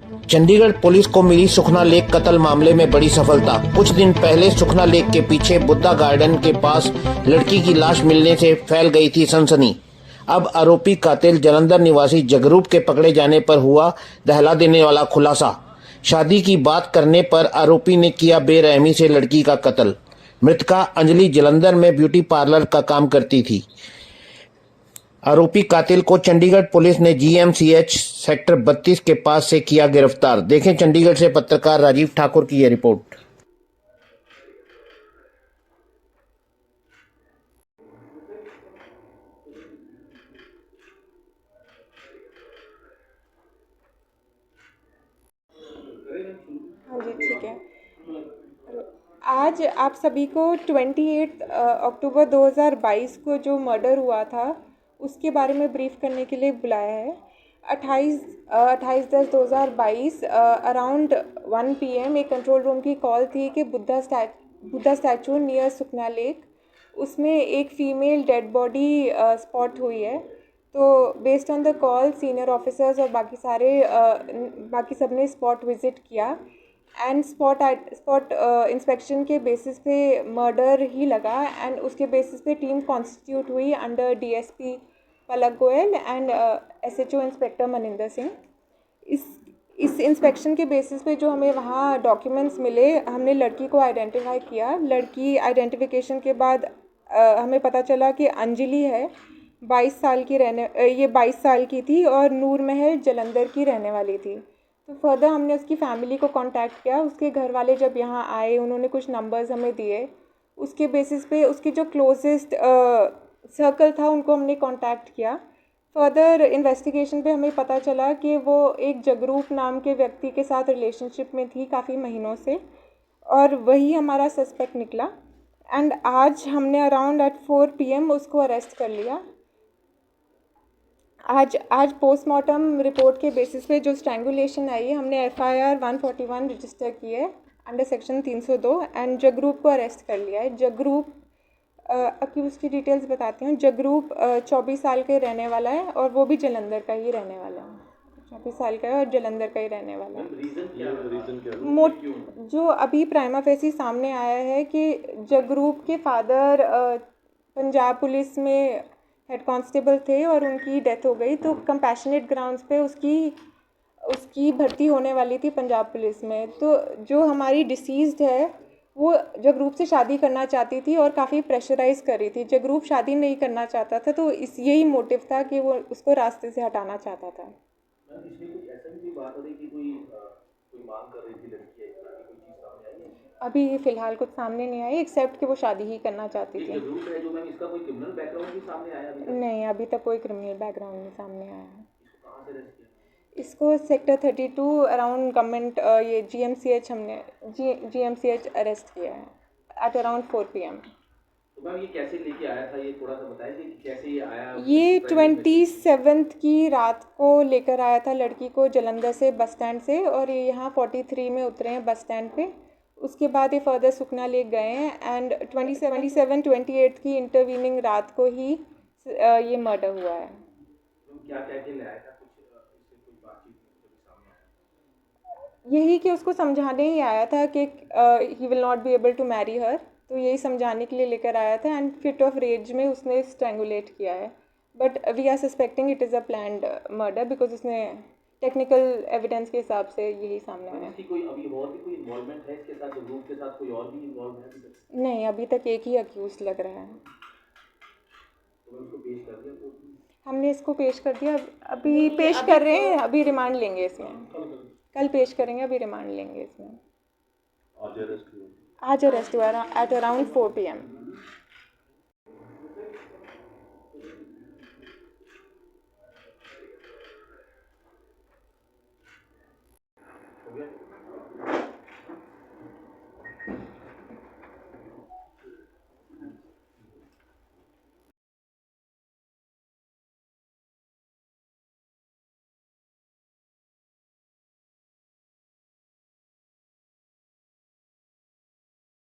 Chandigarh police को मिली सुखना lake कत्ल मामले में बड़ी सफलता। कुछ दिन पहले सुखना लेक के पीछे बुद्धा गार्डन के पास लड़की की लाश मिलने से फैल गई थी सनसनी। अब आरोपी कातिल जालंधर निवासी जगरूप के पकड़े जाने पर हुआ दहला देने वाला खुलासा। शादी की बात करने पर आरोपी ने किया बेरहमी से लड़की का कत्ल। मृतका अंजलि जालंधर में ब्यूटी पार्लर का काम करती थी। आरोपी कातिल को चंडीगढ़ पुलिस ने जीएमसीएच सेक्टर 32 के पास से किया गिरफ्तार। देखें चंडीगढ़ से पत्रकार राजीव ठाकुर की यह रिपोर्ट। हाँ जी, ठीक है। आज आप सभी को 28 अक्टूबर 2022 को जो मर्डर हुआ था उसके बारे में ब्रीफ करने के लिए बुलाया है। 28/10/2022 अराउंड 1 PM एक कंट्रोल रूम की कॉल थी कि बुद्धा स्टैचू नियर सुखना लेक, उसमें एक फ़ीमेल डेड बॉडी स्पॉट हुई है। तो based on the call senior officers और बाकी सब ने स्पॉट विज़िट किया एंड स्पॉट इंस्पेक्शन के बेसिस पे मर्डर ही लगा एंड उसके बेसिस पे टीम कॉन्स्टिट्यूट हुई under DSP Palak Goyal and SHO inspector Maninder Singh. इस इंस्पेक्शन के बेसिस पे जो हमें वहाँ डॉक्यूमेंट्स मिले, हमने लड़की को आइडेंटिफाई किया। लड़की आइडेंटिफिकेशन के बाद हमें पता चला कि अंजलि है, 22 साल की ये 22 साल की थी और नूर महल जालंधर की रहने वाली थी। तो फर्दर हमने उसकी फैमिली को कांटेक्ट किया। उसके घर वाले जब यहाँ आए उन्होंने कुछ नंबर्स हमें दिए। उसके बेसिस पे उसकी जो क्लोजेस्ट सर्कल था उनको हमने कांटेक्ट किया। फर्दर इन्वेस्टिगेशन पे हमें पता चला कि वो एक जगरूप नाम के व्यक्ति के साथ रिलेशनशिप में थी काफ़ी महीनों से और वही हमारा सस्पेक्ट निकला। एंड आज हमने अराउंड एट 4 PM उसको अरेस्ट कर लिया। आज पोस्टमार्टम रिपोर्ट के बेसिस पे जो स्ट्रैंगुलेशन आई है, हमने FIR 141 रजिस्टर की है अंडर सेक्शन 302 एंड जगरूप को अरेस्ट कर लिया है। जगरूप अक्यूज़ की डिटेल्स बताती हूँ। जगरूप 24 साल के रहने वाला है और वो भी जालंधर का ही रहने वाला है। 24 साल का है और जालंधर का ही रहने वाला है। जो अभी प्राइमा फेसी सामने आया है कि जगरूप के फादर पंजाब पुलिस में हेड कांस्टेबल थे और उनकी डेथ हो गई, तो कंपैशनेट ग्राउंड्स पे उसकी भर्ती होने वाली थी पंजाब पुलिस में। तो जो हमारी डिसीज़्ड है वो जगरूप से शादी करना चाहती थी और काफ़ी प्रेशराइज़ कर रही थी। जगरूप शादी नहीं करना चाहता था, तो यही मोटिव था कि वो उसको रास्ते से हटाना चाहता था। इसमें कुछ ऐसा भी बात हो रही कि कोई मांग कर रही थी लड़की, इस तरह की कोई चीज़ सामने आई है? अभी फ़िलहाल कुछ सामने नहीं आई एक्सेप्ट कि वो शादी ही करना चाहती थी। जगरूप है जो मैम, इसका कोई क्रिमिनल बैकग्राउंड भी सामने आया अभी तक? नहीं, अभी तक कोई क्रिमिनल बैकग्राउंड नहीं सामने आया है। इसको कहाँ से अरेस्ट किया? इसको सेक्टर 32 अराउंड गवर्नमेंट ये GMCH हमने GMCH अरेस्ट किया है एट अराउंड 4 PM। तो मैम ये कैसे लेके आया था, ये थोड़ा सा बताएंगे कि कैसे ये आया? ये 27 की रात को लेकर आया था लड़की को जालंधर से बस स्टैंड से और ये यहाँ 43 में उतरे हैं बस स्टैंड पे। उसके बाद ये फर्दर सुखना लेक गए हैं एंड 28 की इंटरवीनिंग रात को ही ये मर्डर हुआ है। क्या क्या के लाया था, कुछ इससे कोई बातचीत कभी सामने आया? यही कि उसको समझाने ही आया था कि he will not be able to marry her, तो यही समझाने के लिए लेकर आया था एंड फिट ऑफ रेज में उसने स्ट्रैंगुलेट किया है। But we are suspecting it is a planned murder because उसने टेक्निकल एविडेंस के हिसाब से यही सामने आया। इसकी कोई अभी और भी कोई इन्वॉल्वमेंट है इसके साथ? जगरूप के साथ कोई और भी इन्वॉल्व है अभी तक? नहीं, अभी तक एक ही अक्यूज लग रहा है। तो उसको पेश कर दिया कोर्ट में? हमने इसको पेश कर दिया, अभी पेश कर रहे हैं, अभी रिमांड लेंगे इसमें। कल पेश करेंगे, अभी रिमांड लेंगे इसमें। आज अरेस्ट हुआ एट अराउंड 4 PM। हो गया?